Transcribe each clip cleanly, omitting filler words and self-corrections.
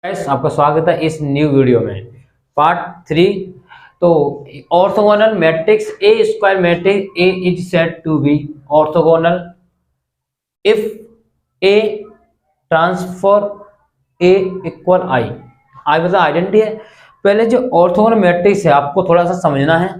Guys, आपका स्वागत है इस न्यू वीडियो में। पार्ट 3। तो orthogonal matrix A square matrix A is said to be orthogonal if A transfer A equal I. I मतलब identity है। पहले जो ऑर्थोगोनल मैट्रिक्स है आपको थोड़ा सा समझना है,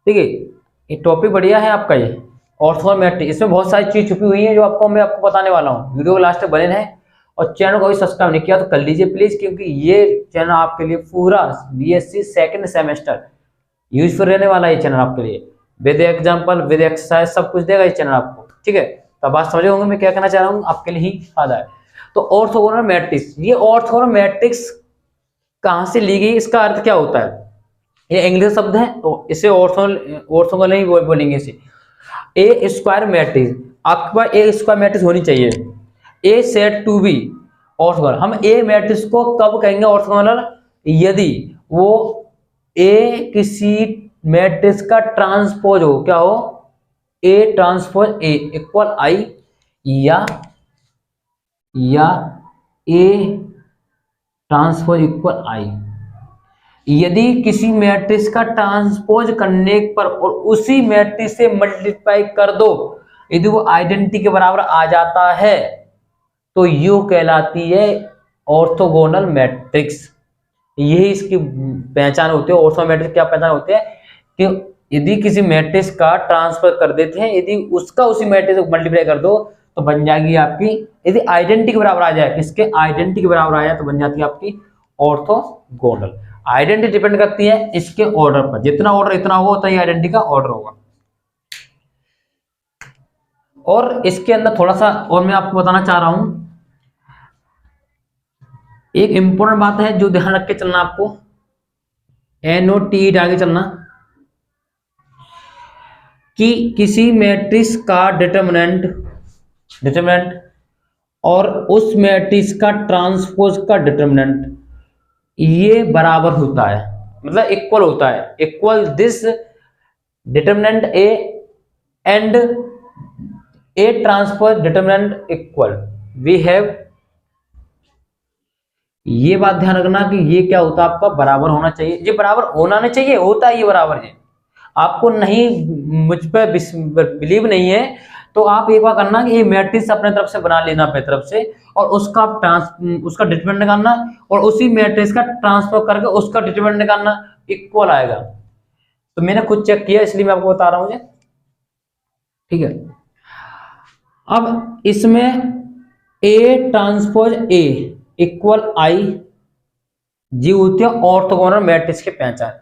ठीक है। ये टॉपिक बढ़िया है आपका। ये ऑर्थोगोनल मैट्रिक्स, इसमें बहुत सारी चीज छुपी हुई है जो मैं आपको बताने वाला हूँ। वीडियो को लास्ट तक बने रहें और चैनल को भी सब्सक्राइब नहीं किया तो कर लीजिए प्लीज, क्योंकि ये चैनल आपके लिए पूरा बीएससी सेकंड सेमेस्टर यूजफुल रहने वाला है। ये चैनल आपके लिए विद एग्जांपल विद एक्सरसाइज सब कुछ देगा ये चैनल आपको, ठीक है। तो बात समझे होंगे मैं क्या कहना चाह रहा हूँ, आपके लिए ही फायदा है। तो ऑर्थोगोनल मैट्रिक्स, ये ऑर्थोगोनल मैट्रिक्स कहाँ से ली गई, इसका अर्थ क्या होता है। ये इंग्लिश शब्द है तो इसे ऑर्थोगोनल ही बोलेंगे इसे। ए स्क्वायर मैट्रिक्स, आपके पास ए स्क्वायर मैट्रिक्स होनी चाहिए। ए सेट टू बी ऑर्थोगोनल। हम ए मैट्रिक्स को कब कहेंगे ऑर्थोगोनल, यदि वो ए किसी मैट्रिक्स का ट्रांसपोज हो। क्या हो, ए ट्रांसपोज ए इक्वल आई, या ए ट्रांसपोज इक्वल आई। यदि किसी मैट्रिक्स का ट्रांसपोज करने पर और उसी मैट्रिक्स से मल्टीप्लाई कर दो, यदि वो आइडेंटिटी के बराबर आ जाता है तो यू कहलाती है ऑर्थोगोनल मैट्रिक्स। यही इसकी पहचान होती है। ऑर्थोगोनल मैट्रिक्स क्या पहचान होती है कि यदि किसी मैट्रिक्स का ट्रांसफर कर देते हैं, यदि उसका उसी मैट्रिक्स को मल्टीप्लाई कर दो तो बन जाएगी आपकी, यदि आइडेंटिटी के बराबर आ जाए, किसके आइडेंटिटी के बराबर आ जाए तो बन जाती है आपकी ऑर्थोगोनल। आइडेंटिटी डिपेंड करती है इसके ऑर्डर पर, जितना ऑर्डर इतना होगा उतना ही आइडेंटिटी का ऑर्डर होगा। और इसके अंदर थोड़ा सा और मैं आपको बताना चाह रहा हूं, एक इंपॉर्टेंट बात है जो ध्यान रख के चलना आपको, NOT आगे चलना, कि किसी मैट्रिक्स का डिटरमिनेंट और उस मैट्रिक्स का ट्रांसपोज का डिटरमिनेंट ये बराबर होता है, मतलब इक्वल होता है। Equal this determinant A and A transpose determinant equal we have. ये बात ध्यान रखना कि ये क्या होता है आपका, बराबर होना चाहिए। ये बराबर होना नहीं चाहिए, होता है ये बराबर है। आपको नहीं, मुझ पर बिलीव नहीं है तो आप एक बार करना कि ये मैट्रिक्स अपने तरफ से बना लेना अपने तरफ से, और उसका उसका डिटरमिनेंट निकालना और उसी मैट्रिक्स का ट्रांसफर करके उसका डिटरमिनेंट निकालना, इक्वल आएगा। तो मैंने खुद चेक किया इसलिए मैं आपको बता रहा हूं, ठीक है। अब इसमें ए ट्रांसपोज ए इक्वल आई जी होती है ऑर्थोगोनल मैट्रिक्स की पहचान।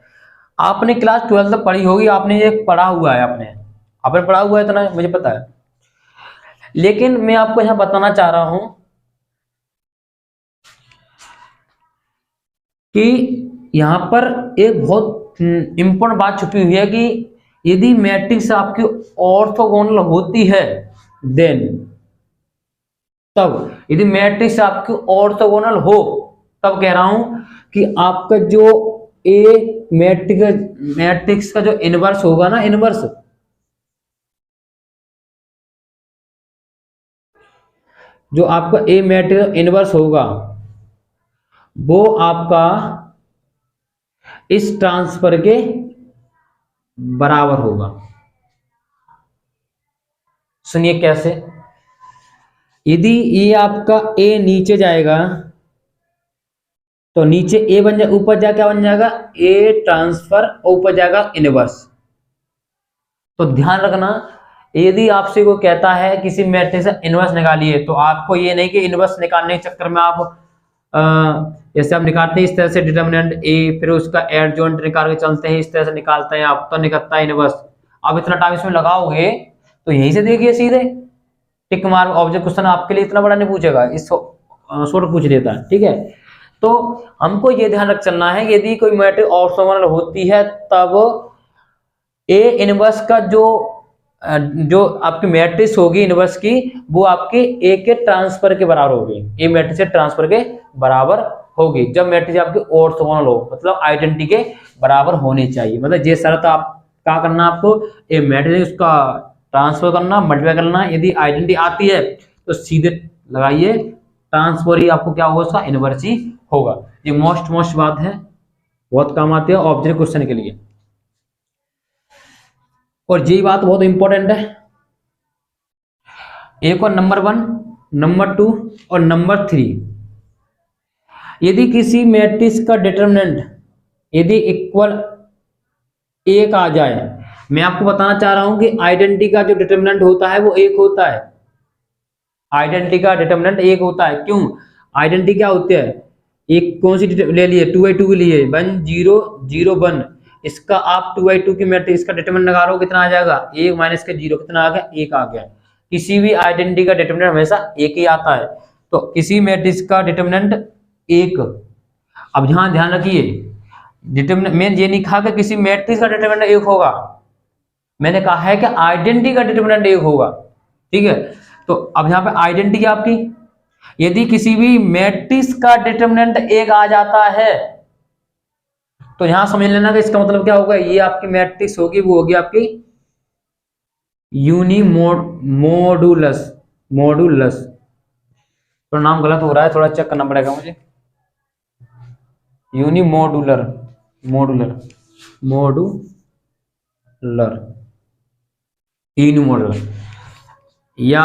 आपने क्लास 12 तक पढ़ी होगी, आपने ये पढ़ा हुआ है, आपने पढ़ा हुआ है, इतना मुझे पता है। लेकिन मैं आपको यहां बताना चाह रहा हूं कि यहां पर एक बहुत इंपॉर्टेंट बात छुपी हुई है कि यदि मैट्रिक्स आपकी ऑर्थोगोनल होती है देन, तब यदि मैट्रिक्स आपकी ऑर्थोगोनल हो, तब कह रहा हूं कि आपका जो ए मैट्रिक्स का जो इनवर्स होगा ना, इनवर्स, जो आपका ए मैट्रिक्स इनवर्स होगा वो आपका इस ट्रांसफर के बराबर होगा। सुनिए कैसे, यदि ये आपका ए नीचे जाएगा तो नीचे ए बन जाएगा, ऊपर जा क्या बन जाएगा, ए ट्रांसफर, ऊपर जाएगा इनवर्स। तो ध्यान रखना, यदि आपसे कोई कहता है किसी मैट्रिक्स से इनवर्स निकालिए, तो आपको ये नहीं कि इनवर्स निकालने के चक्कर में आप जैसे आप निकालते हैं इस तरह से डिटरमिनेंट ए, फिर उसका एडजॉइंट निकाल के चलते हैं, इस तरह से निकालते हैं आप, तो निकलता है इनवर्स। आप इतना टाइम इसमें लगाओगे तो यहीं से देखिए सीधे टिक मार ऑब्जेक्ट क्वेश्चन आपके लिए इतना बड़ा नहीं पूछेगा, इस शॉर्ट पूछ लेता है, ठीक है। तो हमको ये ध्यान रख चलना है, यदि कोई मैट्रिक्स ऑर्थोगोनल होती है तब ए इनवर्स का जो आपकी मैट्रिक्स होगी इनवर्स की, वो आपके ए के ट्रांसफर के बराबर होगी, ए मैट्रिक्स से ट्रांसफर के बराबर होगी जब मैट्रिक्स आपकी ऑर्थोगोनल हो, मतलब आइडेंटिटी के बराबर होनी चाहिए। मतलब ये शर्त आप क्या करना, आपको ए मैट्रिक्स उसका ट्रांसफर करना, मल्टीप्लाई करना, यदि आइडेंटिटी आती है तो सीधे लगाइए ट्रांसफर ही आपको क्या होगा, उसका इनवर्स ही होगा। ये मोस्ट बात है, बहुत काम आती है ऑब्जेक्ट क्वेश्चन के लिए, और ये बात बहुत इंपॉर्टेंट है। एक और नंबर 1, नंबर 2 और नंबर 3, यदि किसी मैट्रिक्स का डिटरमिनेंट यदि इक्वल 1 आ जाए, मैं आपको बताना चाह रहा हूं कि आइडेंटिटी का जो डिटरमिनेंट होता है वो 1 होता है। आइडेंटिटी का डिटरमिनेंट 1 होता है। क्यों? आइडेंटिटी क्या होती है, एक कौन सी ले लिए, 2/2 के लिए 1 0 0 1, इसका आप 2/2 की मैट्रिक्स का डिटरमिनेंट लगा लो, कितना आ जाएगा, 1 माइनस के 0, कितना आ गया, 1 आ गया। किसी भी आइडेंटिटी का डिटरमिनेंट हमेशा 1 ही आता है। तो किसी मैट्रिक्स का डिटरमिनेंट 1। अब यहां ध्यान रखिए, डिटरमिनेंट मैंने ये नहीं कहा कि किसी मैट्रिक्स का डिटरमिनेंट 1 होगा, मैंने कहा है कि आइडेंटिटी का डिटरमिनेंट 1 होगा। ठीक है, तो अब यहाँ पे आइडेंटिटी आपकी, यदि किसी भी मैट्रिक्स का डिटरमिनेंट 1 आ जाता है तो यहां समझ लेना कि इसका मतलब क्या होगा, ये आपकी मैट्रिक्स होगी, वो होगी आपकी यूनिमोडुलस। मॉडुलस, तो नाम गलत हो रहा है, थोड़ा चेक करना पड़ेगा मुझे। यूनिमोडुलर, मॉडुलर, मॉडुलर, यूनिमोडुलर, या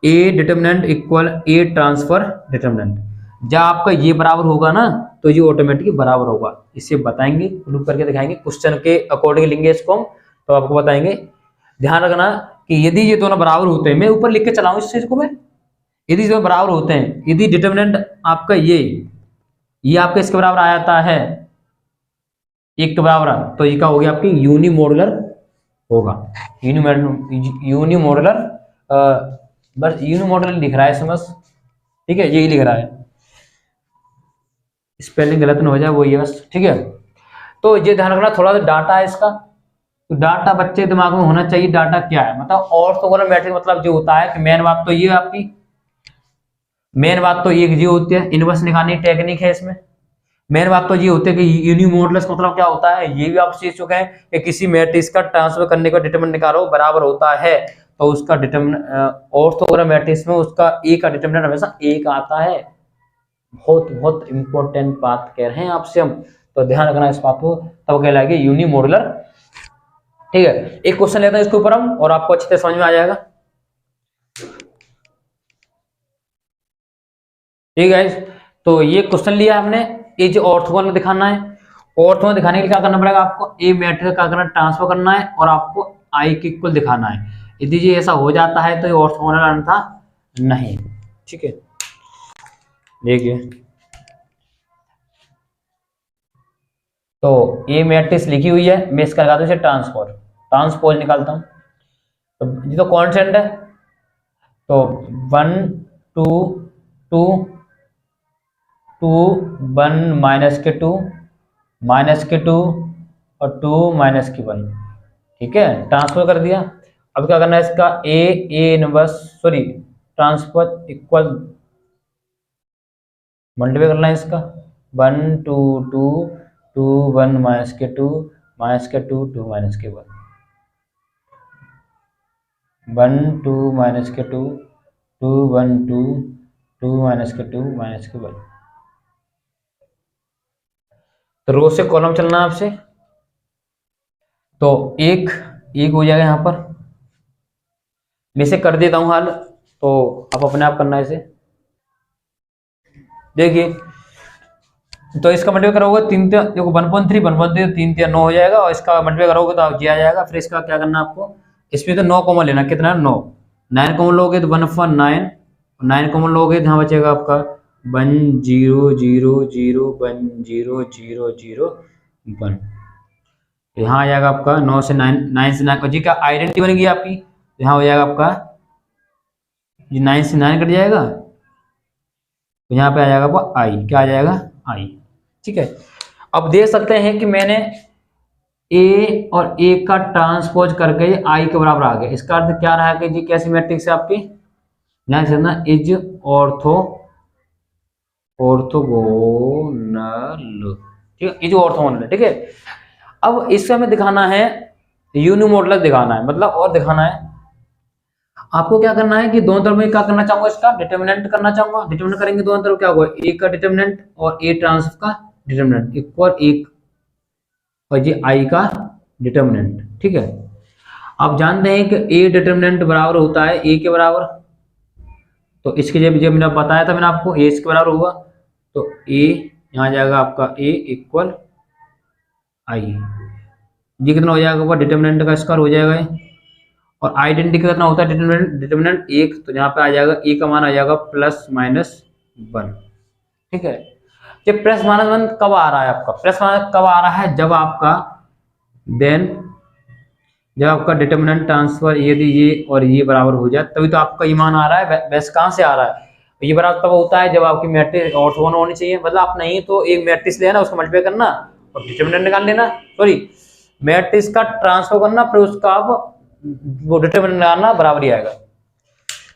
ए डिटरमिनेंट इक्वल ए ट्रांसफर डिटरमिनेंट। जब आपका ये बराबर होगा ना तो ये ऑटोमेटिकली बराबर होगा। इसे बताएंगे, प्रूव करके दिखाएंगे, क्वेश्चन के अकॉर्डिंग लेंगे इसको हम, तो आपको बताएंगे। ध्यान रखना कि यदि ये दोनों बराबर होते हैं, मैं ऊपर लिख के चलाऊं इस चीज को, मैं यदि दोनों बराबर होते हैं, यदि डिटरमिनेंट आपका ये आपका इसके बराबर आ जाता है, एक के बराबर, तो ये क्या होगी आपकी यूनिमोडुलर होगा। यूनिमोडुलर, बस यूनिमोडुलर लिख रहा है इसमें बस, ठीक है, यही लिख रहा है, स्पेलिंग गलत ना हो जाए, वो ये बस, ठीक है। तो ये ध्यान रखना, थोड़ा सा डाटा है इसका, तो डाटा बच्चे दिमाग में होना चाहिए। डाटा क्या है, मतलब ऑर्थोगोनल मैट्रिक्स मतलब जो होता है कि मेन बात तो ये आपकी, मेन बात तो ये होती है, इनवर्स निकालने की टेक्निक है इसमें। मेन बात तो ये होती है कि यूनिमोडुलस मतलब क्या होता है, ये भी आप सीख चुके हैं कि किसी मैट्रिक्स का ट्रांसफर करने का डिटरमिनेंट निकालो बराबर होता है, तो उसका डिटरमिनेंट ऑर्थोगोनल मैट्रिक्स में उसका ए का डिटरमिनेंट हमेशा 1 आता है। बहुत बहुत इंपॉर्टेंट बात कह रहे हैं आपसे हम, तो ध्यान रखना इस बात को, तब कहलाएगी यूनिमोडुलर। ठीक है, एक क्वेश्चन लेते हैं इसके ऊपर हम, और आपको अच्छे से समझ में आ जाएगा। ठीक है, तो ये क्वेश्चन लिया हमने, ये जो ऑर्थोगोनल दिखाना है, ऑर्थोगोनल दिखाने के लिए क्या करना पड़ेगा आपको, ए मैट्रिक्स का करना ट्रांसफर करना है और आपको आई के इक्वल दिखाना है। यदि ये ऐसा हो जाता है तो ये ऑर्थोगोनल अन्यथा नहीं। ठीक है, देखिए, तो ए मैट्रिक्स लिखी हुई है, मैं इसका लगा दूं इसे ट्रांसपोज निकालता हूं, तो ये तो कांस्टेंट है, तो 1 2 2 2 1 -2 -2 और 2 -1, ठीक है, ट्रांसफर कर दिया। अब क्या करना है इसका A inverse, sorry, transfer equal multiply करना है इसका 1 2 2 2 1 -2 -2 2 -1 1 2 -2 2 1 2 2 -2 -1। तो रो से कॉलम चलना है आपसे, तो एक हो जाएगा यहाँ पर, मैं इसे कर देता हूँ हल, तो आप अपने आप करना है इसे। देखिए, तो इसका मल्टीप्लाई करोगे 3 देखो 1.3 1.3 3 3 9 हो जाएगा, और इसका मल्टीप्लाई करोगे तो जी आ जाएगा। फिर इसका क्या करना है आपको, इसमें तो 9 कॉमन लेना, कितना 9, 9 कॉमन लोगे तो 1/9, 9 कॉमन लोगे तो यहाँ बचेगा आपका 1 0 0 0 1 0 0 0 1। यहाँ आ जाएगा आपका 9 से 9, 9 से 9 जी का आइडेंटिटी बनेगी आपकी, यहाँ हो जाएगा आपका ये 9 से 9 कट जाएगा, तो यहाँ पे आ जाएगा आपका आई, क्या आ जाएगा आई। ठीक है, अब देख सकते हैं कि मैंने ए और ए का ट्रांसपोज करके आई के बराबर आ गया। इसका अर्थ क्या रहा कि जी कैसी मैट्रिक्स है आपकी, इज ऑर्थोगोनल, ठीक है, इज ऑर्थोगोनल, ठीक है। अब इससे हमें दिखाना है यूनिमोडुलस दिखाना है, मतलब और दिखाना है। आपको क्या करना है कि दोनों तरफ में क्या करना चाहूंगा, इसका डिटर्मिनेंट करना चाहूंगा। डिटर्मिनेंट करेंगे दोनों तरफ क्या होगा, ए का डिटर्मिनेंट और ए ट्रांस का डिटर्मिनेंट इक्वल एक और ये आई का डिटर्मिनेंट। ठीक है, आप जानते हैं कि ए डिटर्मिनेंट बराबर होता है ए के बराबर, तो इसके जब जब मैंने बताया था मैंने आपको ए इसके बराबर हुआ, तो ए यहाँ जाएगा आपका ए इक्वल आई, ये कितना हो जाएगा ऊपर डिटर्मिनेंट का स्क्वायर हो जाएगा ये। और आइडेंटिटी का कितना होता है डिटर्मिनेंट, डिटर्मिनेंट एक, तो यहाँ पे आ जाएगा ए का मान आ जाएगा प्लस माइनस वन। ठीक है, ये प्लस माइनस वन कब आ रहा है आपका, प्लस माइनस कब आ रहा है, जब आपका देन जब आपका डिटर्मिनेंट ट्रांसफर यदि ये और ये बराबर हो जाए तभी तो आपका ये मान आ रहा है। वैसे कहाँ से आ रहा है, ये बराबर तब होता है जब आपकी मैट्रिक्स ऑर्थोगोनल होनी चाहिए। मतलब आप नहीं तो एक मैट्रिक्स लेना, उसको मल्टीप्लाई करना और डिटर्मिनेंट निकाल लेना, सॉरी मैट्रिक्स का ट्रांसफर करना, फिर उसका आप वो डिटर्मिनेंट निकालना, बराबर ही आएगा।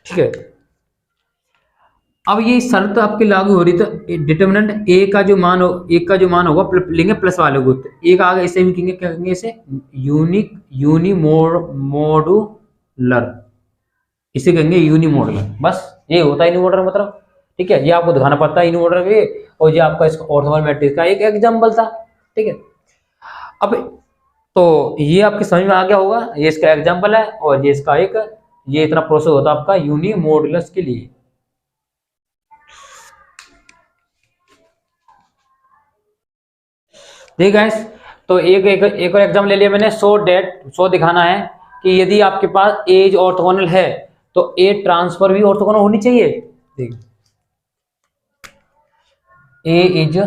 ठीक है, अब ये शर्त आपकी लागू हो रही, तो डिटर्मिनेंट ए का जो मान हो, एक का जो मान होगा लेंगे प्लस वाले को, तो एक आगे इसे भी कहेंगे, क्या कहेंगे इसे, यूनिमोडुलर, इसे कहेंगे यूनिमोडुलर। बस ये होता है यूनिमोडुलर मतलब। ठीक है, ये आपको दिखाना पड़ता है यूनिमोडुलर भी, और ये आपका इसका ऑर्थोगोनल मैट्रिक्स का एक एग्जांपल था। ठीक है, अब तो ये आपके समझ में आ गया होगा, ये इसका एग्जांपल है और ये इसका एक, ये इतना प्रोसेस होता है आपका यूनिमोडुलस के लिए। ठीक है, तो एक और एग्जाम्पल ले लिया मैंने, सो दिखाना है कि यदि आपके पास ए इज ऑर्थोगोनल है तो ए ट्रांसफर भी ऑर्थोगोनल होनी चाहिए। देख, ए इज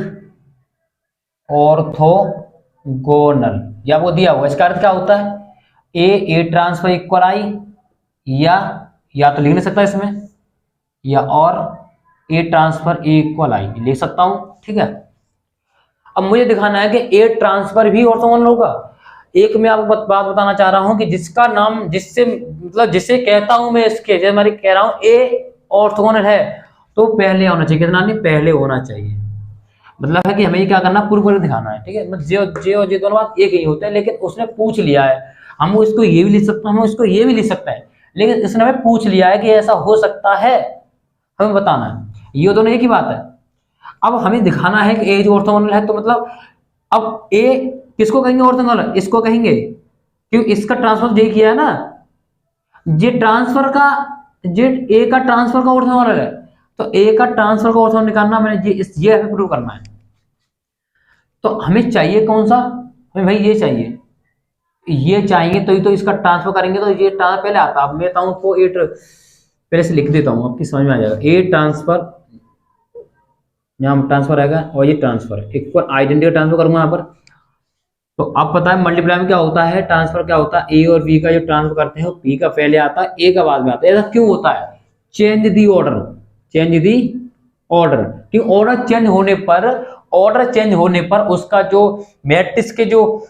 ऑर्थोगोनल, या वो दिया हुआ, इसका अर्थ क्या होता है, ए ट्रांसफर इक्वल आई, या तो लिख नहीं सकता इसमें, या और ए ट्रांसफर ए इक्वल आई लिख सकता हूं। ठीक है, अब मुझे दिखाना है कि ए ट्रांसफर भी ऑर्थोगोनल होगा। एक मैं आपको बात बताना चाह रहा हूं कि जिसका नाम, जिससे मतलब जिसे कहता हूं मैं, इसके जैसे मैं कह रहा हूं ए ऑर्थोगोनल है तो पहले होना चाहिए, कितना नहीं, पहले होना चाहिए। मतलब है कि हमें क्या करना, पूर्व करके दिखाना है। ठीक है, मतलब जे और जे दोनों बात एक ही होते हैं, लेकिन उसने पूछ लिया है, हम इसको ये भी लिख सकते हैं, हम इसको ये भी लिख सकते हैं, लेकिन इसने हमें पूछ लिया है कि ऐसा हो सकता है, हमें बताना है। ये दोनों एक ही बात है। अब हमें दिखाना है कि ए जो ऑर्थोगोनल है, तो मतलब अब ए किसको कहेंगे ऑर्थोगोनल, इसको कहेंगे, क्योंकि इसका ट्रांसफर जे किया है ना, जे ट्रांसफर का, जे ए का ट्रांसफर का ऑर्थोगोनल है, तो ए का ट्रांसफर का ऑर्थोगोनल निकालना मैंने ये हमें प्रूव करना है। तो हमें चाहिए कौन सा, हमें भाई ये चाहिए, ये चाहिए, तो ही तो इसका ट्रांसफर करेंगे, तो ये ट्रांसफर पहले आता। अब मैं बताऊं तो पहले से लिख देता हूं, आपकी समझ में आ जाएगा। ए ट्रांसफर, यहाँ ट्रांसफर आएगा और ये ट्रांसफर इक्वल आइडेंटिटी ट्रांसफर करूंगा यहाँ पर। तो अब पता है मल्टीप्लाई में क्या होता है, ट्रांसफर क्या होता है, ए और बी का जो ट्रांसफर करते हैं बी का पहले आता है, ए का बाद में आता है। ऐसा क्यों होता है, change the order, change the order, क्यों, ऑर्डर चेंज होने पर उसका जो मैट्रिक्स के जो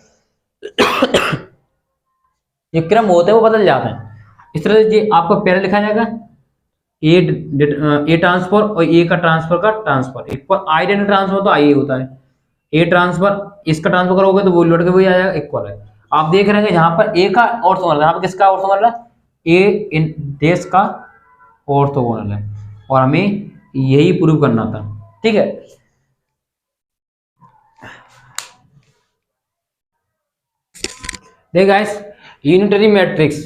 ये क्रम होते हैं वो बदल जाते हैं। इस तरह से आपको पहले लिखा जाएगा ए ट्रांसफर और ए का ट्रांसफर इक्वल आइडेंटिटी ट्रांसफर, तो आई होता है, ए ट्रांसफर इसका ट्रांसफर करोगे तो वो लौट के वही आ जाएगा इक्वल है। आप देख रहे हैं जहां पर ए का ऑर्थोगोनल है, यहाँ पर किसका ऑर्थोगोनल है, ए इन देश का ऑर्थोगोनल है, और हमें यही प्रूव करना था। ठीक है, देख guys, unitary matrix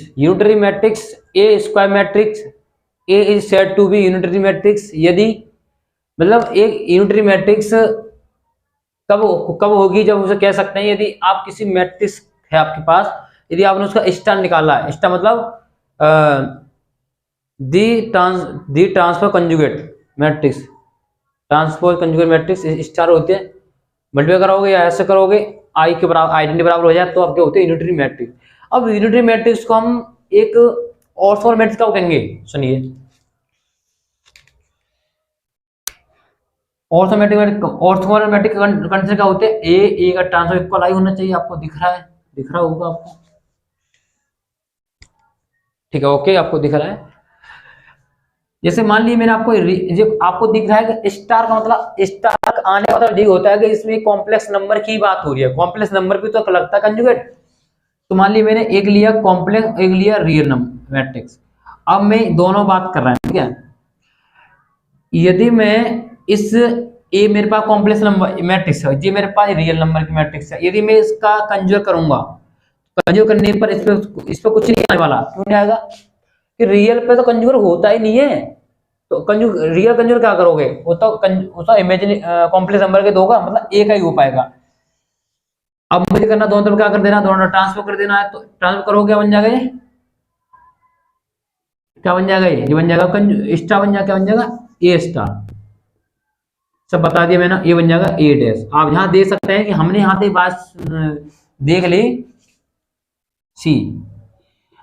A square matrix, A is said to be unitary matrix यदि, मतलब एक यूनिटरी मैट्रिक्स कब होगी, जब उसे कह सकते हैं यदि आप किसी मैट्रिक्स है आपके पास, यदि आपने उसका स्टार निकाला है, स्टार मतलब दी ट्रांसफर कंजुगेट मैट्रिक्स, स्टार होते हैं, मल्टीप्लाई करोगे या ऐसे करोगे आई के बराबर, आइडेंटिटी बराबर हो जाए तो आपके होते हैं यूनिटरी मैट्रिक्स। अब यूनिटरी मैट्रिक्स को हम एक ऑर्थोगोनल मैट्रिक्स का कहेंगे, सुनिए, ऑर्थोगोनल मैट्रिक्स कंडीशन क्या होते हैं, ए का ट्रांसफर इक्वल आई होना चाहिए, आपको दिख रहा होगा आपको। ठीक है, ओके, आपको दिख रहा है। जैसे मान लीजिए मैंने आपको दिख रहा है कि स्टार का मतलब, स्टार आने का मतलब ये होता है कि इसमें कॉम्प्लेक्स नंबर की बात हो रही है, कॉम्प्लेक्स नंबर भी तो लगता है कंजुगेट। तो मान लीजिए मैंने एक लिया कॉम्प्लेक्स, एक लिया रियल नंबर मैट्रिक्स। अब मैं दोनों बात कर रहा हूं, ठीक है। यदि मैं इस ए मेरे पास कॉम्प्लेक्स नंबर मैट्रिक्स है, ये मेरे पास रियल नंबर की मैट्रिक्स है, यदि मैं इसका कंज्यूग करूंगा, कंज्यूग करने पर इस पे कुछ नहीं आने वाला। क्यों नहीं आएगा? कि रियल पे तो कंज्यूगर होता ही नहीं है, तो कंज्यूग रियल कंज्यूगर क्या करोगे, वो तो इमेजिन कॉम्प्लेक्स नंबर के दोगा, मतलब ए का ही हो पाएगा। अब मुझे करना दोनों तरफ क्या कर देना, दोनों ट्रांसफर कर देना है, तो ट्रांसफर करोगे क्या बन जाएगा, ये क्या बन जाएगा, ये बन जाएगा स्टार बन जाएगा, क्या बन जाएगा, ए स्टार। सब बता दिया मैंने, ये बन जाएगा ए डैश। आप यहाँ देख सकते हैं कि हमने यहाँ पे बात देख ली, सी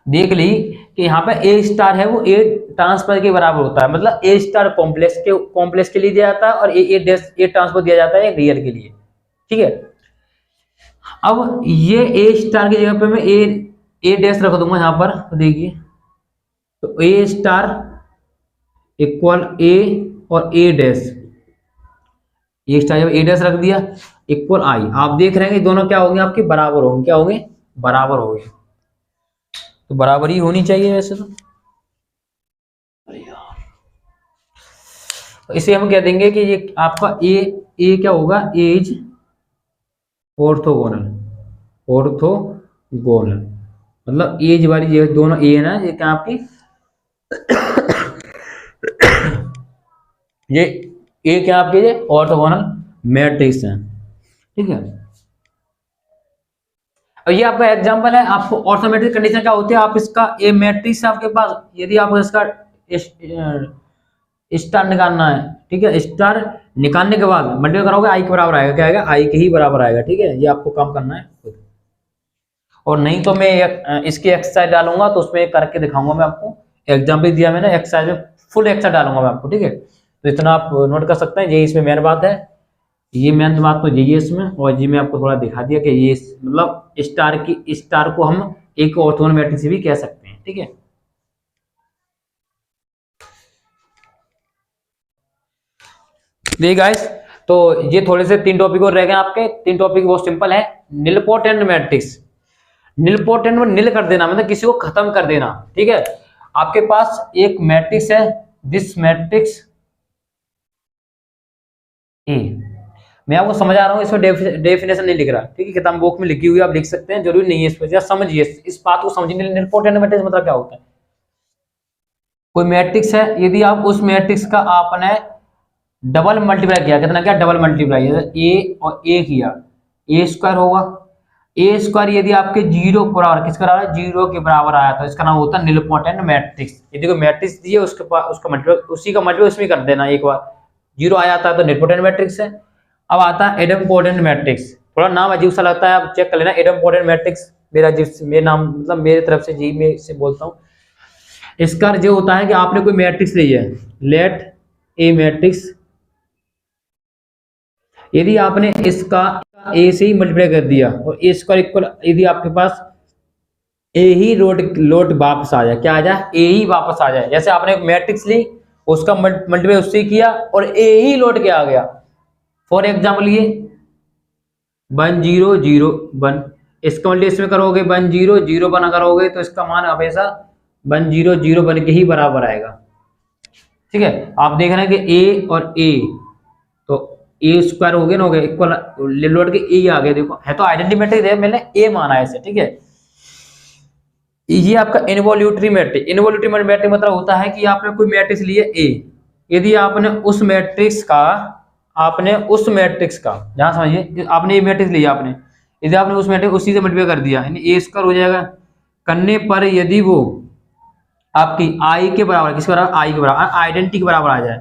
देख ली कि यहाँ पे ए स्टार है वो ए ट्रांसफर के बराबर होता है, मतलब ए स्टार कॉम्प्लेक्स के लिए दिया जाता है और ए डैश ए ट्रांसफर दिया जाता है रियल के लिए, ठीक है। अब ये ए स्टार की जगह पे मैं ए डैश रख दूंगा यहाँ पर, तो देखिए, तो ए स्टार इक्वल ए और ए डैश, ए स्टार जब ए डैश रख दिया इक्वल आई, आप देख रहे हैं कि दोनों क्या होंगे, आपके बराबर होंगे, क्या होंगे, बराबर होंगे। तो बराबर ही होनी चाहिए वैसे तो इसे हम कह देंगे कि ये आपका ए क्या होगा, ए इज ऑर्थोगोनल, ऑर्थोगोनल मतलब एज वाली ये दोनों ए है ना, ये क्या आपकी ये ए क्या आपके ये ऑर्थोगोनल मैट्रिक्स है, ठीक है। और ये आपका एग्जांपल है, आपको ऑर्थोमेट्रिक कंडीशन क्या होती है, आप इसका ए मैट्रिक्स है आपके पास, यदि आपको इसका स्टार निकालना है, ठीक है, स्टार निकालने के बाद मल्टीप्लाई करोगे आई के बराबर आएगा, क्या आएगा, आई के ही बराबर आएगा, ठीक है। ये आपको काम करना है खुद, और नहीं तो मैं इसकी एक्सरसाइज डालूंगा तो उसमें करके दिखाऊंगा मैं आपको, एग्जाम्पल दिया मैंने, एक्सरसाइज में फुल एक्सरसाइज डालूंगा मैं आपको, ठीक है। तो इतना आप नोट कर सकते हैं, यही इसमें मेन बात है, ये मेन बात तो यही है इसमें। और ये मैं आपको थोड़ा दिखा दिया कि ये मतलब स्टार को हम एक ऑर्थोगोनल मैट्रिक्स भी कह सकते हैं, ठीक है। देखिए गाइस, तो ये थोड़े से 3 टॉपिक और रह गए आपके, 3 टॉपिक बहुत सिंपल है। निलपोटेंट मैट्रिक्स, निलपोटेंट में निल कर देना मतलब किसी को खत्म कर देना, ठीक है। आपके पास एक मैट्रिक्स है, दिस मैट्रिक्स ए, मैं आपको समझा रहा हूँ, इसमें डेफिनेशन नहीं लिख रहा, ठीक है, किताब बुक में लिखी हुई आप लिख सकते हैं, जरूरी नहीं है, इस पर समझिए, इस बात को समझिए। निलपोटेंट मैट्रिक्स मतलब क्या होता है, कोई मैट्रिक्स है, यदि आप उस मैट्रिक्स का आपने डबल मल्टीप्लाई किया, कितना क्या, डबल मल्टीप्लाई, ए और ए किया, ए स्क्वायर होगा, ए स्क्वायर यदि आपके जीरो के बराबर, किसके बराबर, जीरो के बराबर आया तो इसका नाम होता है निलपोटेंट मैट्रिक्स। यदि कोई मैट्रिक्स दिए उसके पास उसका मल्टीप्लाई, उसी का मल्टीप्लाई उसमें कर देना, एक बार जीरो आ जाता है तो निलपोटेंट मैट्रिक्स है। अब आता है एडमपोटेंट मैट्रिक्स, थोड़ा नाम अजीब सा लगता है, आप चेक कर लेना, एडमपोटेंट मैट्रिक्स मेरा मेरे नाम मतलब मेरी तरफ से जी मैं से बोलता हूँ। इसका जो होता है कि आपने कोई मैट्रिक्स ली है, लेट ए मैट्रिक्स, यदि आपने इसका ए से ही मल्टीप्लाई कर दिया और ए स्क्वायर इक्वल, यदि आपके पास ए ही लोट वापस आ जाए, क्या आ जाए, ए ही वापस आ जाए, जैसे आपने एक मैट्रिक्स ली उसका मल्टीप्लाई उससे किया और ए ही लौट के आ गया। फॉर एग्जाम्पल ये 1 0 0 1, इसका मल्टीप्लाई इसमें करोगे 1 0 0 1 करोगे तो इसका मान हमेशा 1 0 0 1 के ही बराबर आएगा, ठीक है। आप देख रहे हैं कि ए और ए तो ए स्क्वायर हो गया ना, हो गया इक्वल, लौट के ए आ गया, देखो है तो आइडेंटिटी मैट्रिक्स है, मैंने ए माना है इसे, ठीक है। ये आपका इनवॉल्यूटरी मैट्रिक्स, इनवॉल्यूटरी मैट्रिक्स मतलब होता है कि आपने कोई मैट्रिक्स लिए ए, यदि आपने उस मैट्रिक्स का जहां समझिए आपने ये मैट्रिक्स लिया, आपने यदि आपने उस मैट्रिक्स उसी से मल्टीप्लाई कर दिया, यानी ए स्क्वायर हो जाएगा, करने पर यदि वो आपकी आई के बराबर, किसके बराबर, आई के बराबर, आइडेंटिटी के बराबर आ जाए,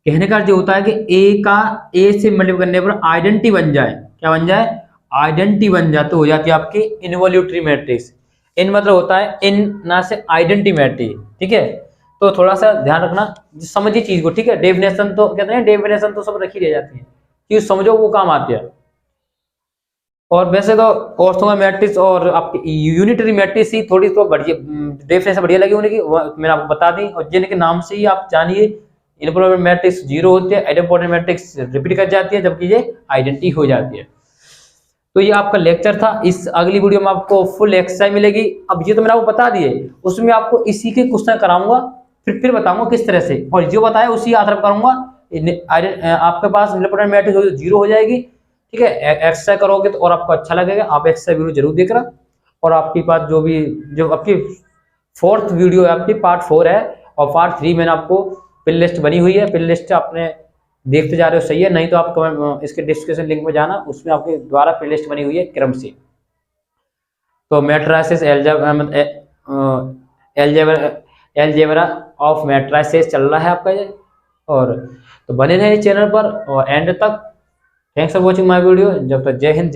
कहने का अर्थ होता है कि ए का ए से मल्टीप्लाई करने पर आइडेंटिटी बन जाए, क्या बन जाए, आइडेंटिटी बन जाए, तो हो जाती है आपकी इनवॉल्यूटरी मैट्रिक्स। इन मतलब होता है इन ना से आइडेंटिटी मैट्रिक्स, ठीक है। तो थोड़ा सा ध्यान रखना, समझिए चीज को, ठीक है। डेफिनेशन तो कहते हैं, डेफिनेशन तो सब रखी रह जाती है, चीज समझो वो काम आती है। और वैसे तो ऑर्थोगोनल मैट्रिक्स और आपकी यूनिटरी मैट्रिक्स ही थोड़ी तो बढ़िया, डेफिनेशन बढ़िया लगी उन्हें की मैंने आपको बता दी, और जिनके नाम से ही आप जानिए, इनवॉल्यूटरी मैट्रिक्स 0 होती है, आइडेंटिटी मैट्रिक्स रिपीट कर जाती है, जबकि ये आइडेंटिटी हो जाती है। तो ये आपका लेक्चर था। इस अगली वीडियो में आपको फुल एक्सरसाइज मिलेगी। अब ये तो मैंने आपको बता दिए, उसमें आपको इसी के क्वेश्चन कराऊंगा, फिर बताऊंगा किस तरह से, और जो बताया उसी आधार पर करूंगा। आपके पास इंडिपेंडेंट मैट्रिक्स 0 हो जाएगी, ठीक है। एक्सरसाइज करोगे तो और आपको अच्छा लगेगा। आप एक्सरसाइज वीडियो जरूर देख रहा। और आपके पास जो आपकी 4th वीडियो है, आपकी पार्ट 4 है, और पार्ट 3 मैंने आपको प्ले लिस्ट बनी हुई है। प्ले लिस्ट आपने देखते जा रहे हो, सही है। नहीं तो आप इसके डिस्क्रिप्शन लिंक में जाना, उसमें आपके द्वारा प्ले लिस्ट बनी हुई है क्रम से। तो मैट्रिसेस एलजेब्रा ऑफ मैट्रिसेस चल रहा है आपका ये। और तो बने रहे चैनल पर और एंड तक। Thanks for watching my video. जब तक जय हिंद।